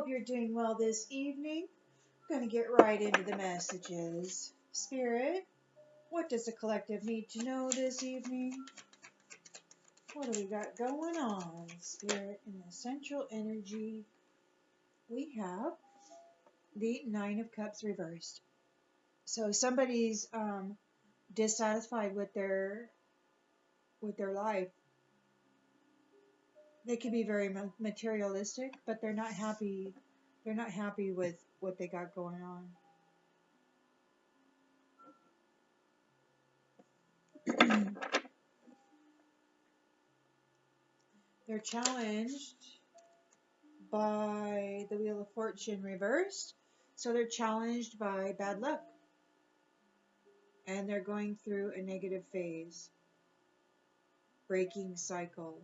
hope you're doing well this evening. I'm going to get right into the messages. Spirit, what does the collective need to know this evening? What do we got going on? Spirit, in the central energy, we have the Nine of Cups reversed. So somebody's dissatisfied with their life. They can be very materialistic, but they're not happy. They're not happy with what they got going on. They're challenged by the Wheel of Fortune reversed. So they're challenged by bad luck. And they're going through a negative phase. Breaking cycles.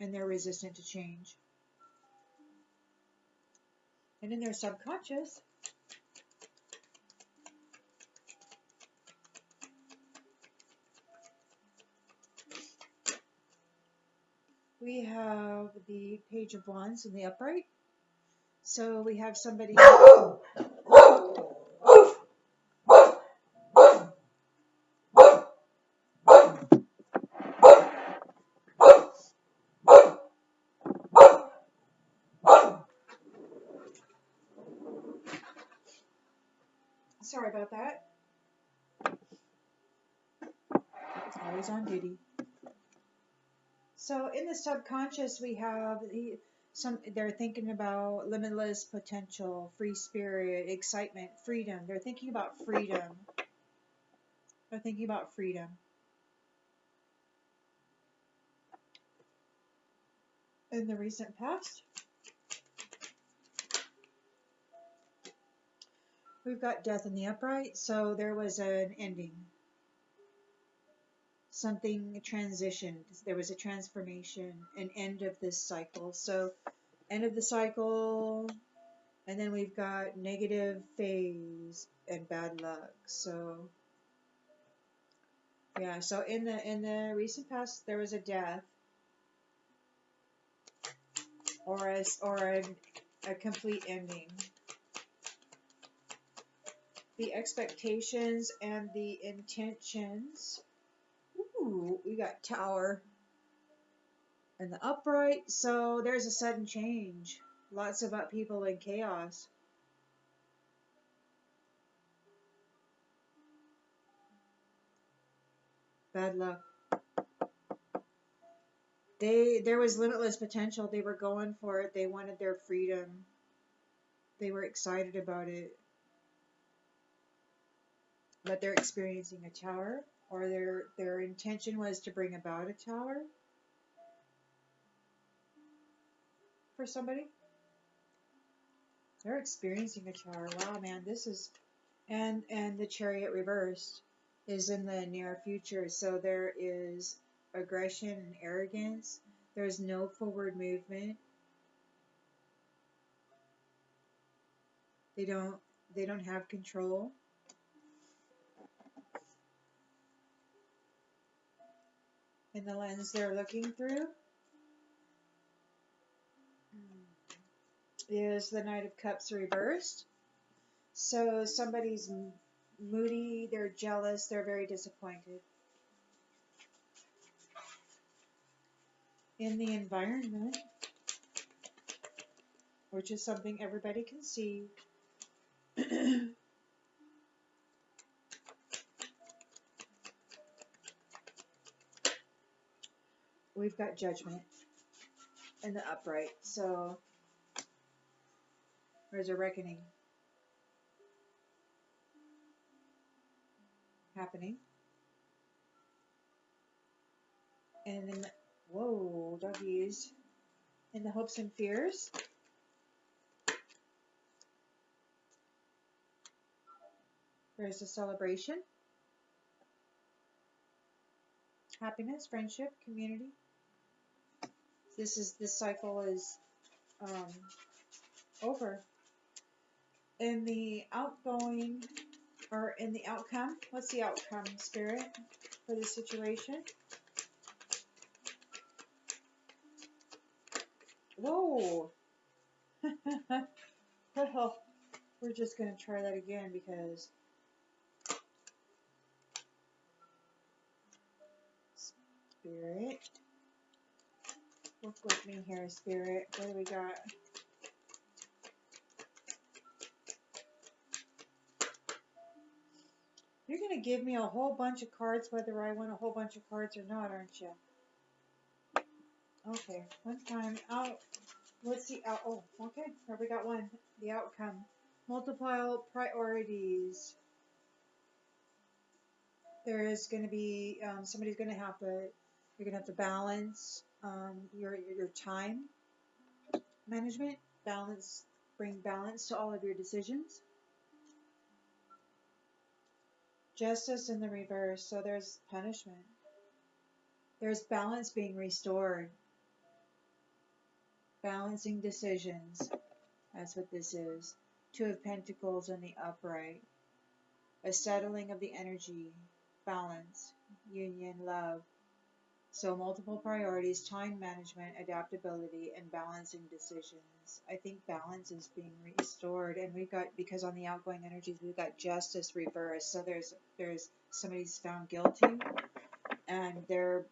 And they're resistant to change. And in their subconscious, we have the Page of Wands in the upright. So we have somebody... Sorry about that. Always on duty. So in the subconscious, we have they're thinking about limitless potential, free spirit, excitement, freedom. They're thinking about freedom. They're thinking about freedom. In the recent past, we've got death in the upright. So there was an ending. Something transitioned. There was a transformation, an end of this cycle. So end of the cycle, and then we've got negative phase and bad luck. So yeah, so in the recent past there was a death or a complete ending. The expectations and the intentions. Ooh, we got Tower and the upright. So there's a sudden change. Lots of upheaval and chaos. Bad luck. There was limitless potential. They were going for it. They wanted their freedom. They were excited about it. But they're experiencing a tower, or their intention was to bring about a tower for somebody. They're experiencing a tower. Wow, man, this is... And the Chariot reversed is in the near future. So there is aggression and arrogance. There's no forward movement. They don't have control. In the lens they're looking through is the Knight of Cups reversed. So somebody's moody, they're jealous, they're very disappointed. In the environment, which is something everybody can see, we've got Judgment in the upright. So there's a reckoning happening. And then, whoa, doggies. In the hopes and fears. There's a celebration. Happiness, friendship, community. This cycle is over. In the outgoing, or in the outcome, what's the outcome, Spirit, for the situation? Whoa. Well, we're just going to try that again because Spirit. Work with me here, Spirit. What do we got? You're going to give me a whole bunch of cards whether I want a whole bunch of cards or not, aren't you? Okay, one time out. Let's see. Oh, okay. Here we got one. The outcome. Multiple priorities. There is going to be somebody's going to have to. You're going to have to balance your time management. Balance. Bring balance to all of your decisions. Justice in the reverse. So there's punishment. There's balance being restored. Balancing decisions. That's what this is. Two of Pentacles in the upright. A settling of the energy. Balance. Union. Love. So multiple priorities, time management, adaptability, and balancing decisions. I think balance is being restored, and we've got, because on the outgoing energies, we've got justice reversed. So there's somebody's found guilty, and they're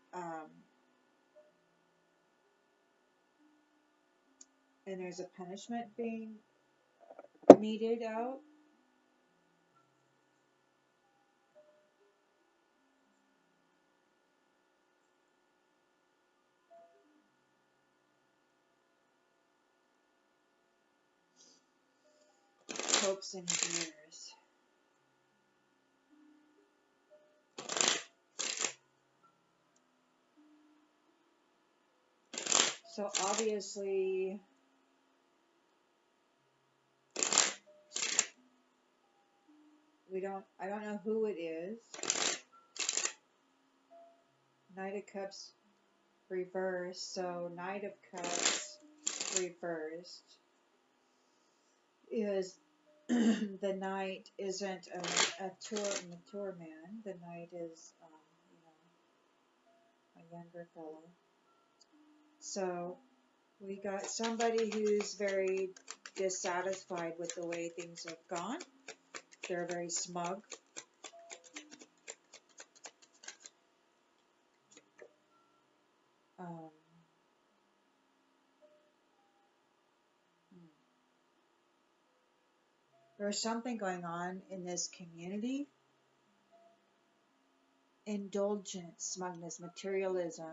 and there's a punishment being meted out. Hopes and fears. So obviously, I don't know who it is. Knight of Cups reversed. So Knight of Cups reversed is the knight isn't a mature man. The knight is, a younger fellow. So we got somebody who's very dissatisfied with the way things have gone. They're very smug. There's something going on in this community. Indulgence, smugness, materialism.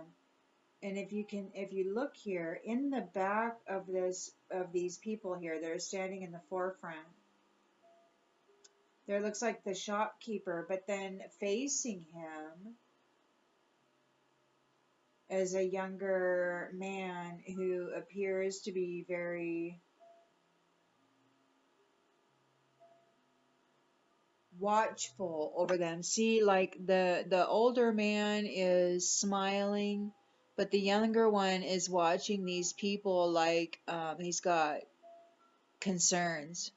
And if you look here in the back of these people here that are standing in the forefront, there looks like the shopkeeper, but then facing him is a younger man who appears to be very watchful over them. See, like the older man is smiling, but the younger one is watching these people like he's got concerns.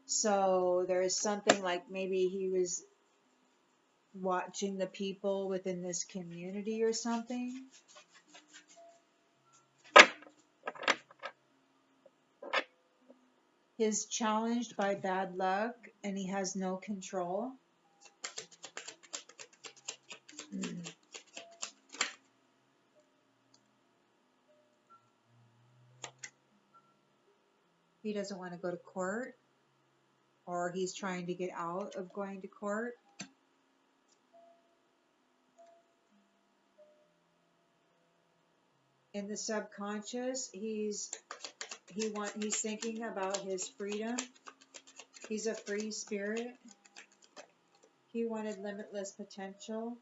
So there's something like maybe he was watching the people within this community or something. He's challenged by bad luck and he has no control. He doesn't want to go to court, or he's trying to get out of going to court. In the subconscious, he's thinking about his freedom. He's a free spirit. He wanted limitless potential.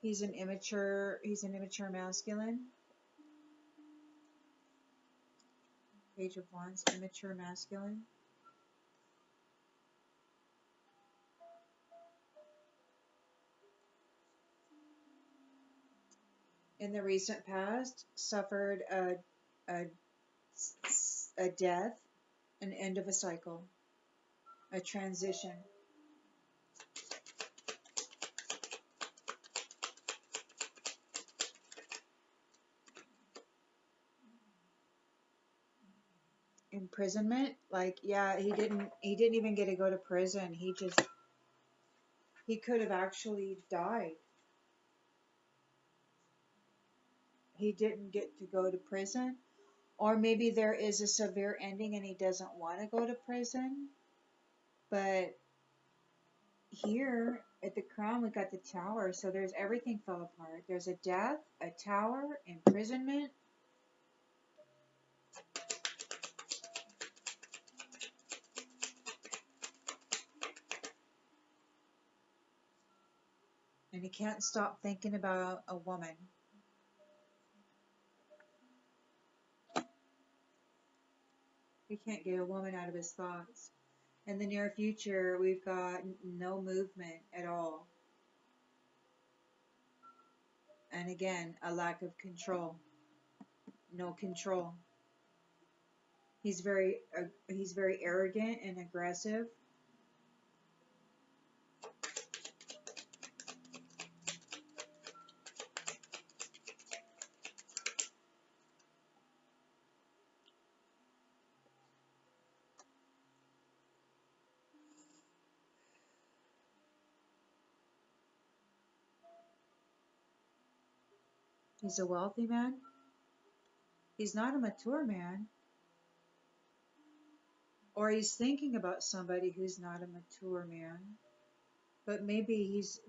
He's an immature masculine. Page of Wands, immature masculine. In the recent past, suffered a death, an end of a cycle, a transition. imprisonment. Like, yeah, he didn't even get to go to prison. He could have actually died. He didn't get to go to prison. Or maybe there is a severe ending and he doesn't want to go to prison. But here at the crown, we got the tower. So there's everything fell apart. There's a death, a tower, imprisonment. And he can't stop thinking about a woman. He can't get a woman out of his thoughts. In the near future, we've got no movement at all. And again, a lack of control. No control. He's very arrogant and aggressive. He's a wealthy man. He's not a mature man. Or he's thinking about somebody who's not a mature man. But maybe he's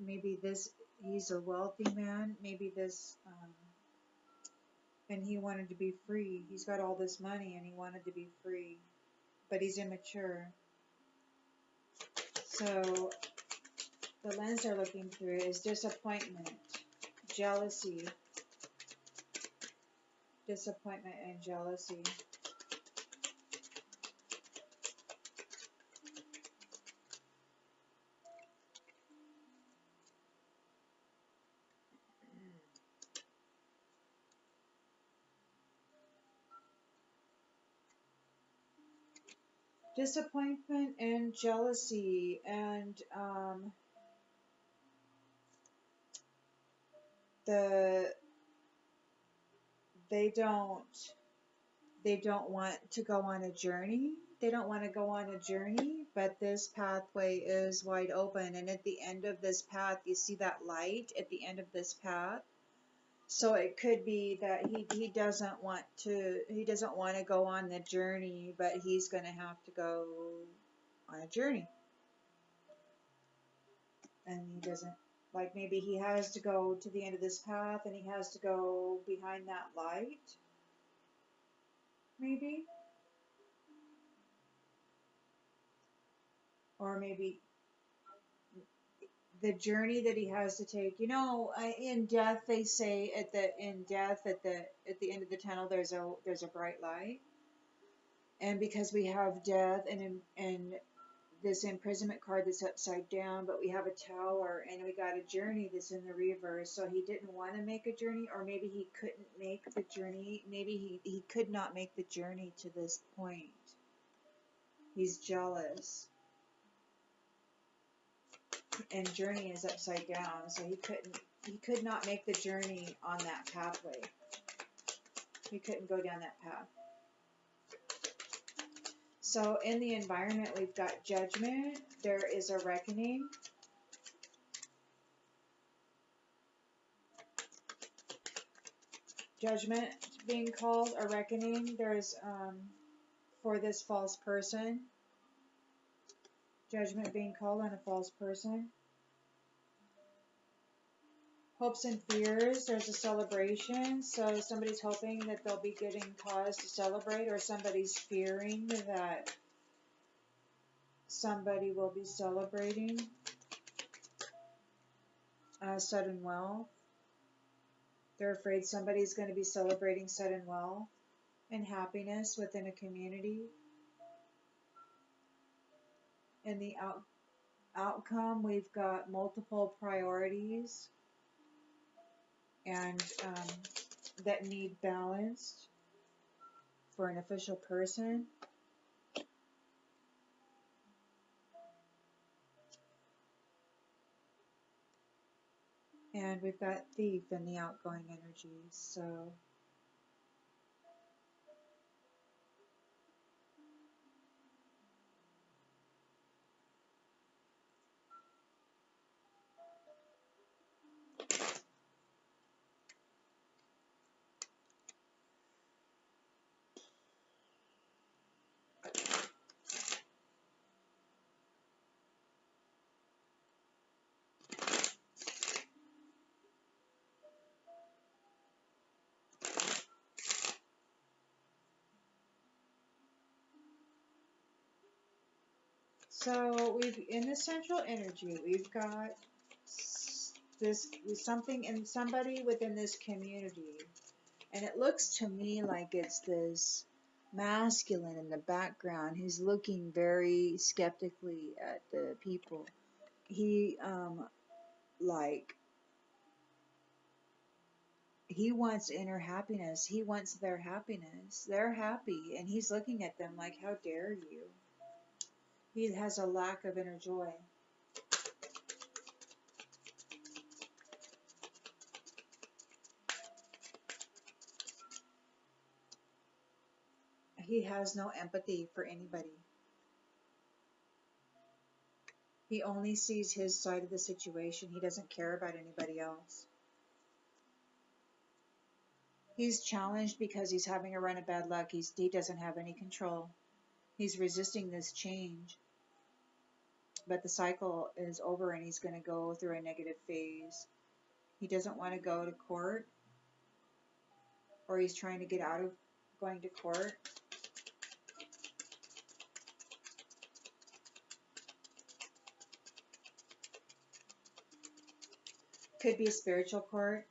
a wealthy man. Maybe and he wanted to be free. He's got all this money and he wanted to be free. But he's immature. So the lens they're looking through is disappointment, jealousy, disappointment and jealousy. Disappointment and jealousy, and the they don't want to go on a journey. They don't want to go on a journey, but this pathway is wide open. And at the end of this path, you see that light at the end of this path. So it could be that he doesn't want to go on the journey, but he's going to have to go on a journey. And he doesn't, like, maybe he has to go to the end of this path and he has to go behind that light. Maybe. Or maybe the journey that he has to take. You know, in death they say at the end of the tunnel there's a bright light. And because we have death and this imprisonment card that's upside down, but we have a tower and we got a journey that's in the reverse. So he didn't want to make a journey, or maybe he couldn't make the journey. Maybe he could not make the journey to this point. He's jealous. And journey is upside down, so he could not make the journey on that pathway. He couldn't go down that path. So in the environment, we've got judgment. There is a reckoning. Judgment being called, a reckoning. There's, for this false person, judgment being called on a false person. Hopes and fears, there's a celebration. So somebody's hoping that they'll be getting cause to celebrate, or somebody's fearing that somebody will be celebrating sudden wealth. They're afraid somebody's going to be celebrating sudden wealth and happiness within a community. In the outcome, we've got multiple priorities and that need balanced for an official person. And we've got thief in the outgoing energies. So So we've in the central energy, we've got this something in somebody within this community, and it looks to me like it's this masculine in the background who's looking very skeptically at the people. He like he wants inner happiness. He wants their happiness. They're happy, and he's looking at them like, how dare you? He has a lack of inner joy. He has no empathy for anybody. He only sees his side of the situation. He doesn't care about anybody else. He's challenged because he's having a run of bad luck. He doesn't have any control. He's resisting this change. But the cycle is over and he's going to go through a negative phase. He doesn't want to go to court, or he's trying to get out of going to court. Could be a spiritual court.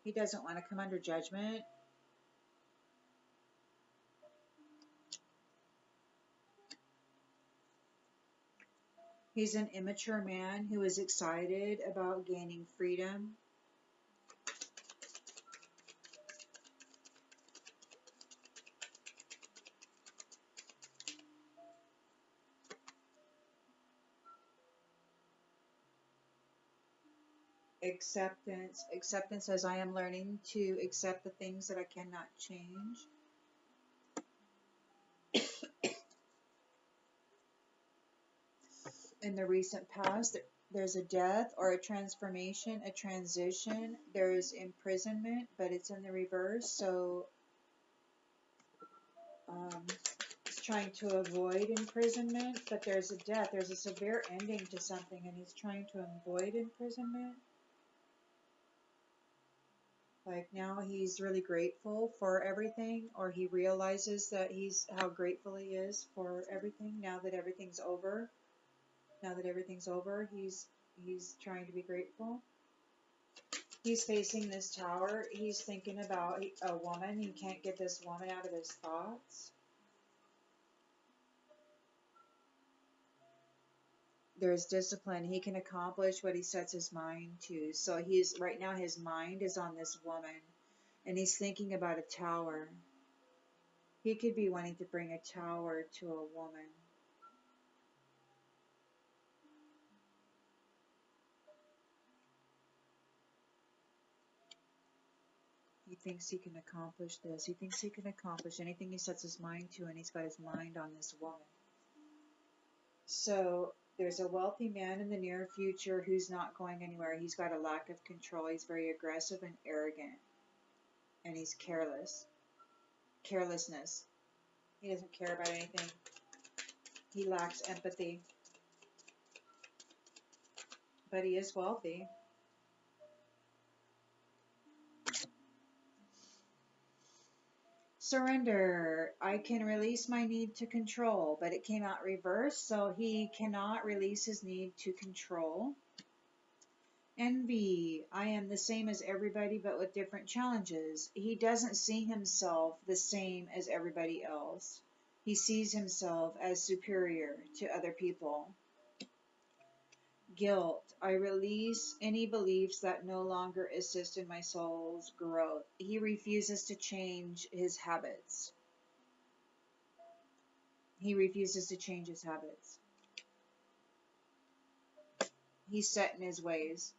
He doesn't want to come under judgment. He's an immature man who is excited about gaining freedom. Acceptance. Acceptance says, I am learning to accept the things that I cannot change. In the recent past, there's a death or a transformation, a transition. There's imprisonment, but it's in the reverse. So he's trying to avoid imprisonment, but there's a death. There's a severe ending to something, and he's trying to avoid imprisonment. Like now he's really grateful for everything, or he realizes that how grateful he is for everything now that everything's over. Now that everything's over, he's trying to be grateful. He's facing this tower. He's thinking about a woman. He can't get this woman out of his thoughts. There's discipline. He can accomplish what he sets his mind to. So right now his mind is on this woman, and he's thinking about a tower. He could be wanting to bring a tower to a woman. He thinks he can accomplish this. He thinks he can accomplish anything he sets his mind to, and he's got his mind on this woman. So there's a wealthy man in the near future who's not going anywhere. He's got a lack of control. He's very aggressive and arrogant, and he's careless. Carelessness. He doesn't care about anything. He lacks empathy. But he is wealthy. Surrender. I can release my need to control, but it came out reversed, so he cannot release his need to control. Envy. I am the same as everybody, but with different challenges. He doesn't see himself the same as everybody else. He sees himself as superior to other people. Guilt. I release any beliefs that no longer assist in my soul's growth. He refuses to change his habits. He refuses to change his habits. He's set in his ways.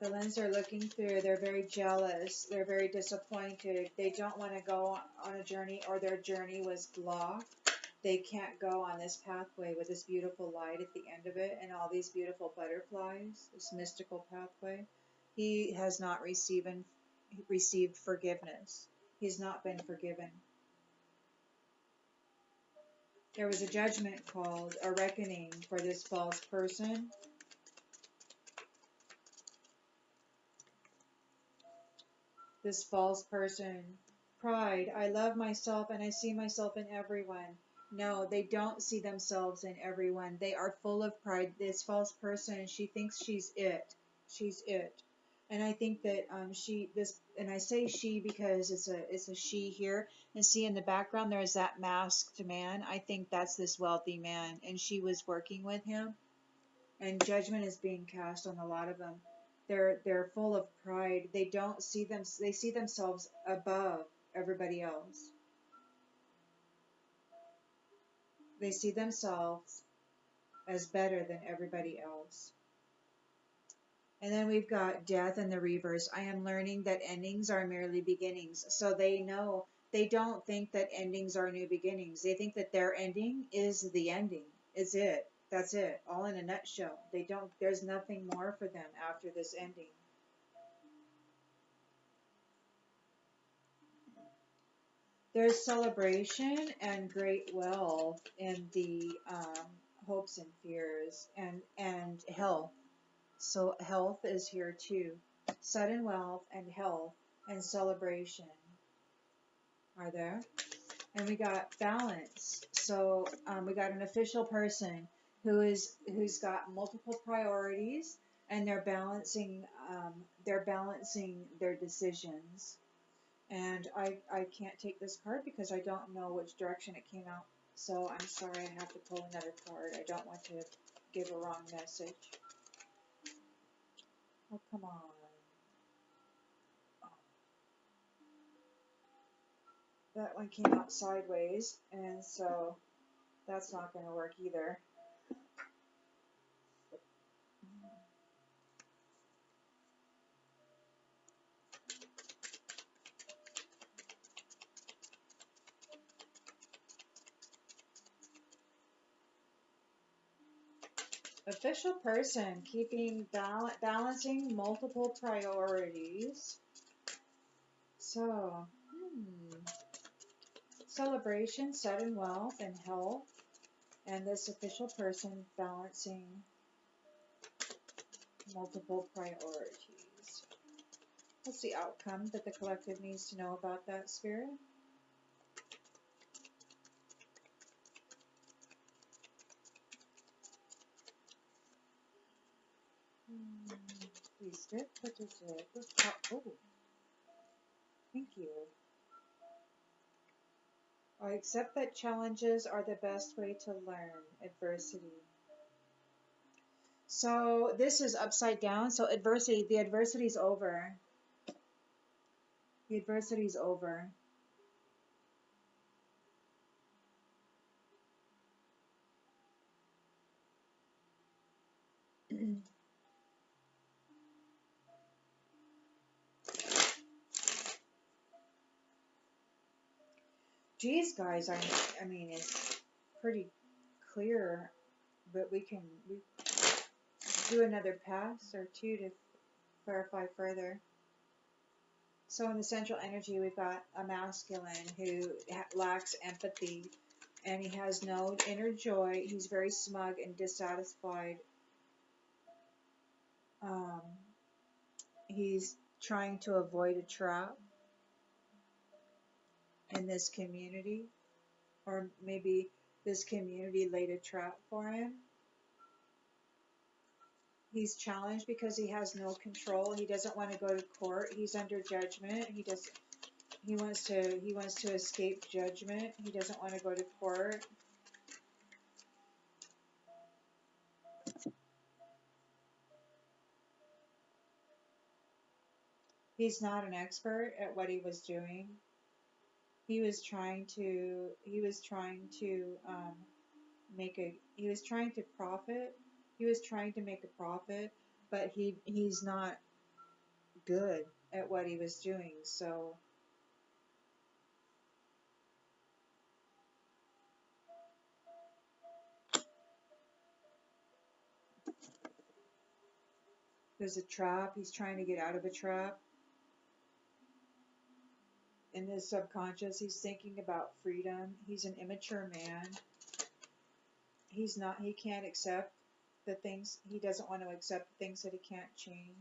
The lens they're looking through, they're very jealous. They're very disappointed. They don't want to go on a journey, or their journey was blocked. They can't go on this pathway with this beautiful light at the end of it and all these beautiful butterflies, this mystical pathway. He has not received forgiveness. He's not been forgiven. There was a judgment called, a reckoning for this false person. This false person. Pride. I love myself and I see myself in everyone. No, they don't see themselves in everyone. They are full of pride. This false person, she thinks she's it. She's it. And I think that and I say she because it's a she here. And see in the background there's that masked man. I think that's this wealthy man, and she was working with him, and judgment is being cast on a lot of them. They're full of pride. They don't see them. They see themselves above everybody else. They see themselves as better than everybody else. And then we've got death in the reverse. I am learning that endings are merely beginnings. So they know, they don't think that endings are new beginnings. They think that their ending is the ending. Is it. That's it. All in a nutshell. They don't, there's nothing more for them after this ending. There's celebration and great wealth in the hopes and fears and health. So health is here too. Sudden wealth and health and celebration are there. And we got balance. So we got an official person who's got multiple priorities, and they're balancing their decisions. And I can't take this card because I don't know which direction it came out. So I'm sorry, I have to pull another card. I don't want to give a wrong message. Oh, come on. That one came out sideways, and so that's not going to work either. Official person, keeping balancing multiple priorities. So, celebration, sudden wealth, and health. And this official person balancing multiple priorities. What's the outcome that the collective needs to know about that, Spirit? Please dip. What is it? Oh, thank you. I accept that challenges are the best way to learn adversity. So this is upside down. So adversity, the adversity's over. The adversity's over. Geez, guys, I mean, it's pretty clear, but we do another pass or two to clarify further. So in the central energy, we've got a masculine who lacks empathy, and he has no inner joy. He's very smug and dissatisfied. He's trying to avoid a trap in this community, or maybe this community laid a trap for him. He's challenged because he has no control. He doesn't want to go to court. He's under judgment. He wants to escape judgment. He doesn't want to go to court. He's not an expert at what he was doing. He was trying to profit. He was trying to make a profit, but he's not good at what he was doing. So there's a trap. He's trying to get out of a trap. In his subconscious, he's thinking about freedom. He's an immature man. he can't accept the things, he doesn't want to accept the things that he can't change.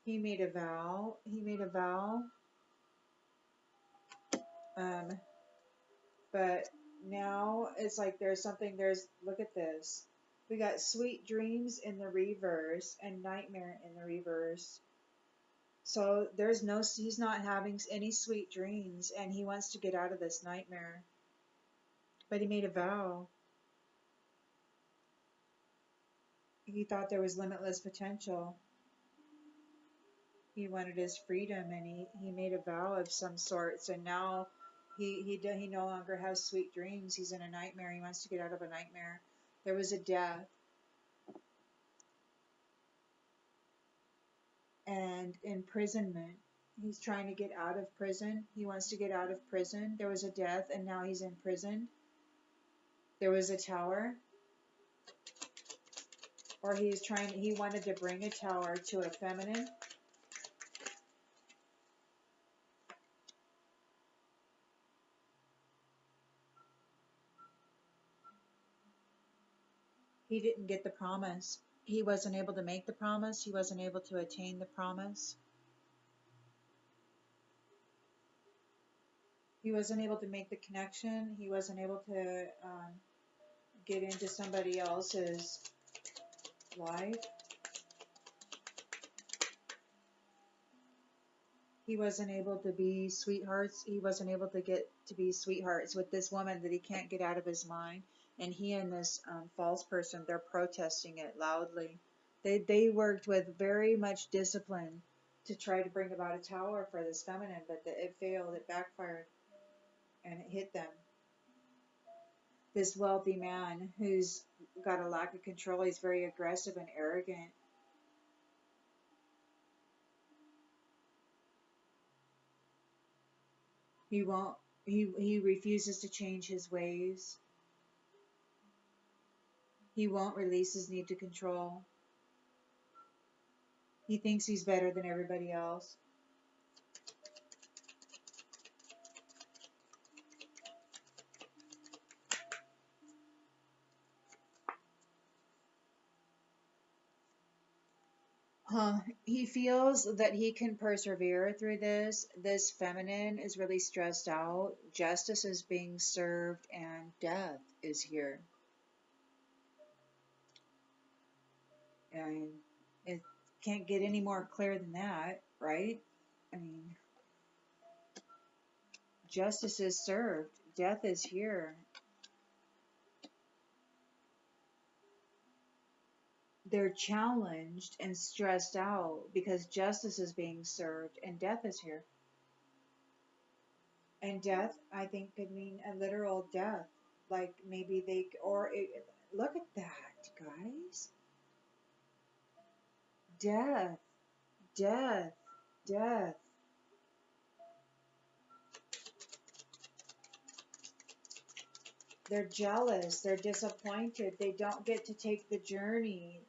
He made a vow. Um, but now it's like look at this. We got sweet dreams in the reverse and nightmare in the reverse. So he's not having any sweet dreams, and he wants to get out of this nightmare. But he made a vow. He thought there was limitless potential. He wanted his freedom, and he made a vow of some sort. So now he no longer has sweet dreams. He's in a nightmare. He wants to get out of a nightmare. There was a death and imprisonment. He's trying to get out of prison. He wants to get out of prison. There was a death, and now he's in prison. There was a tower, or he wanted to bring a tower to a feminine. He didn't get the promise. He wasn't able to make the promise. He wasn't able to attain the promise. He wasn't able to make the connection. He wasn't able to get into somebody else's life. He wasn't able to be sweethearts. He wasn't able to get to be sweethearts with this woman that he can't get out of his mind. And he and this false person, they're protesting it loudly. They worked with very much discipline to try to bring about a tower for this feminine, but it failed. It backfired, and it hit them. This wealthy man who's got a lack of control, he's very aggressive and arrogant. He won't. He refuses to change his ways. He won't release his need to control. He thinks he's better than everybody else. He feels that he can persevere through this. This feminine is really stressed out. Justice is being served, and death is here. And it can't get any more clear than that, right? I mean, justice is served. Death is here. They're challenged and stressed out because justice is being served and death is here. And death, I think, could mean a literal death. Like maybe look at that, guys. Death, death, death. They're jealous, they're disappointed, they don't get to take the journey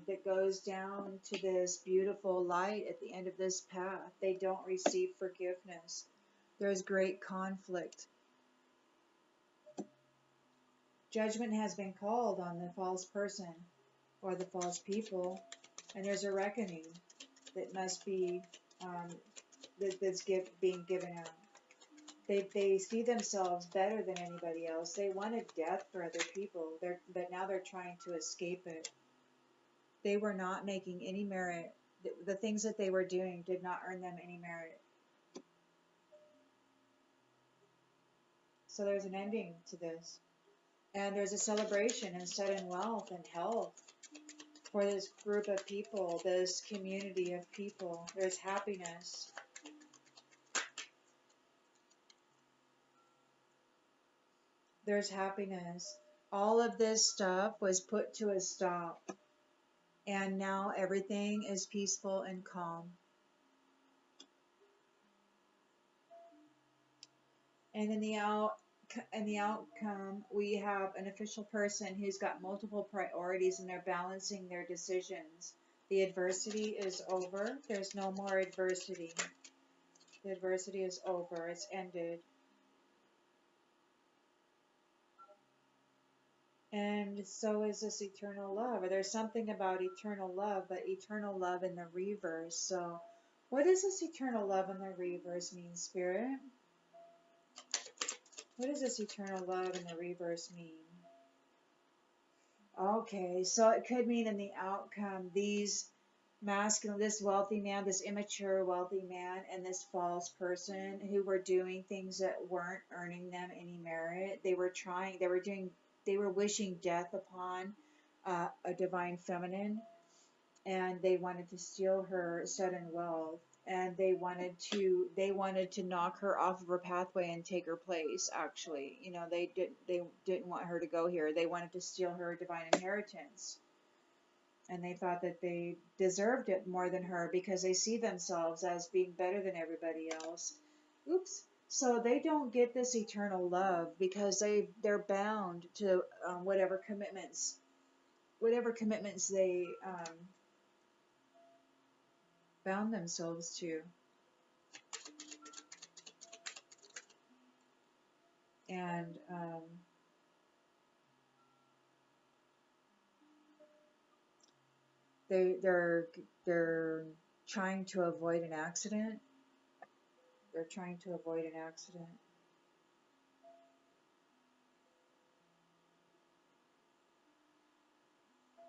that goes down to this beautiful light at the end of this path. They don't receive forgiveness. There's great conflict. Judgment has been called on the false person or the false people, and there's a reckoning that must be being given out. They see themselves better than anybody else. They wanted death for other people, but now they're trying to escape it. They were not making any merit. The things that they were doing did not earn them any merit. So there's an ending to this. And there's a celebration and sudden wealth and health for this group of people, this community of people. There's happiness. There's happiness. All of this stuff was put to a stop. And now everything is peaceful and calm. And in the outcome, we have an official person who's got multiple priorities and they're balancing their decisions. The adversity is over. There's no more adversity. The adversity is over. It's ended. And so is this eternal love. Or there's something about eternal love, but eternal love in the reverse. So what does this eternal love in the reverse mean, Spirit? What does this eternal love in the reverse mean? Okay, so it could mean in the outcome, these masculine, this wealthy man, this immature wealthy man, and this false person who were doing things that weren't earning them any merit. They were trying, they were wishing death upon a divine feminine, and they wanted to steal her sudden wealth, and they wanted to knock her off of her pathway and take her place. Actually, they didn't want her to go here. They wanted to steal her divine inheritance, and they thought that they deserved it more than her because they see themselves as being better than everybody else. Oops. So they don't get this eternal love because they're bound to whatever commitments they bound themselves to. And they're trying to avoid an accident. They're trying to avoid an accident.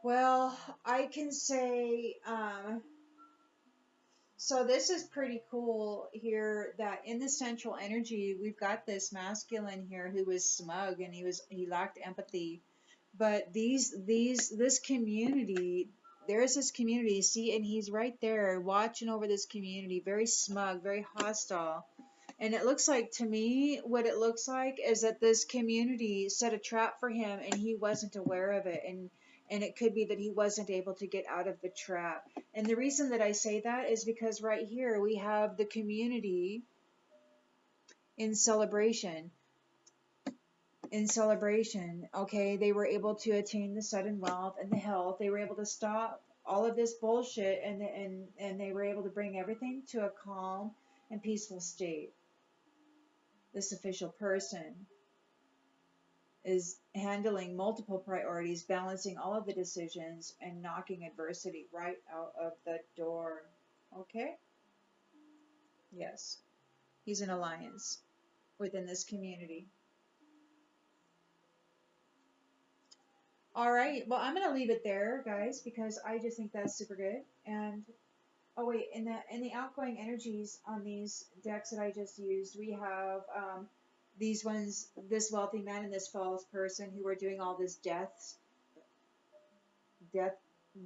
Well, I can say, so this is pretty cool here that in the central energy, we've got this masculine here who was smug and he lacked empathy. But this community, there's this community, see, and he's right there watching over this community, very smug, very hostile. And it looks like, to me, what it looks like is that this community set a trap for him and he wasn't aware of it. And it could be that he wasn't able to get out of the trap. And the reason that I say that is because right here we have the community in celebration. Okay, they were able to attain the sudden wealth and the health. They were able to stop all of this bullshit, and they were able to bring everything to a calm and peaceful state. This official person is handling multiple priorities, balancing all of the decisions, and knocking adversity right out of the door. Okay? Yes. He's an alliance within this community. All right. Well, I'm going to leave it there, guys, because I just think that's super good. And oh wait, in the outgoing energies on these decks that I just used, we have these ones, this wealthy man and this false person who were doing all this death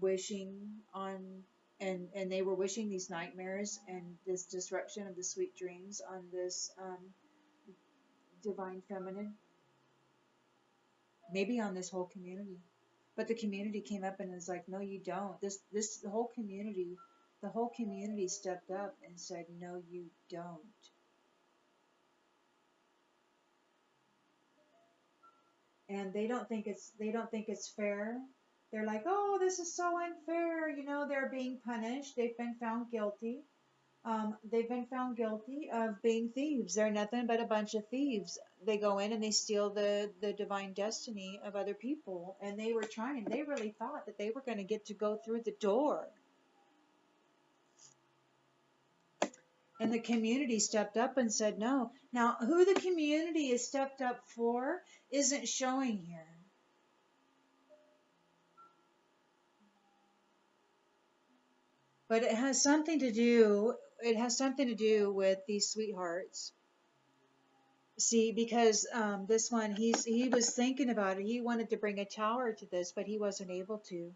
wishing on, and they were wishing these nightmares and this disruption of the sweet dreams on this divine feminine, maybe on this whole community. But the community came up and was like, no, you don't. The whole community stepped up and said, no, you don't. And they don't think it's fair. They're like, oh, this is so unfair. They're being punished. They've been found guilty. They've been found guilty of being thieves. They're nothing but a bunch of thieves. They go in and they steal the divine destiny of other people. And they really thought that they were going to get to go through the door. And the community stepped up and said no. Now, who the community is stepped up for isn't showing here. But it has something to do with these sweethearts. See, because this one, he was thinking about it. He wanted to bring a tower to this, but he wasn't able to.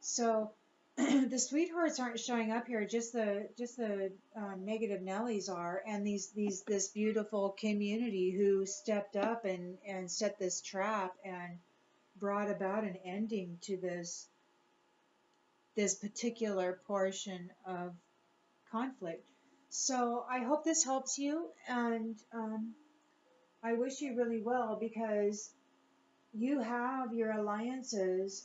So the sweethearts aren't showing up here. Just the negative Nellies are, and this beautiful community who stepped up and set this trap and brought about an ending to this particular portion of conflict. So I hope this helps you, and I wish you really well, because you have your alliances,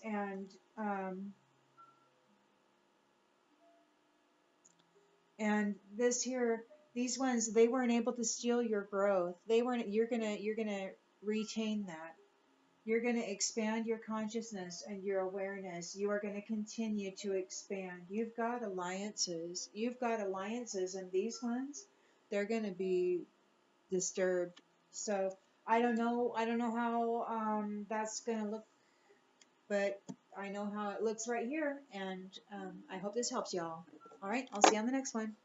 and this here, these ones, they weren't able to steal your growth. You're gonna retain that. You're going to expand your consciousness and your awareness. You are going to continue to expand. You've got alliances. You've got alliances, and these ones, they're going to be disturbed. So I don't know. I don't know how that's going to look, but I know how it looks right here, and I hope this helps y'all. All right, I'll see you on the next one.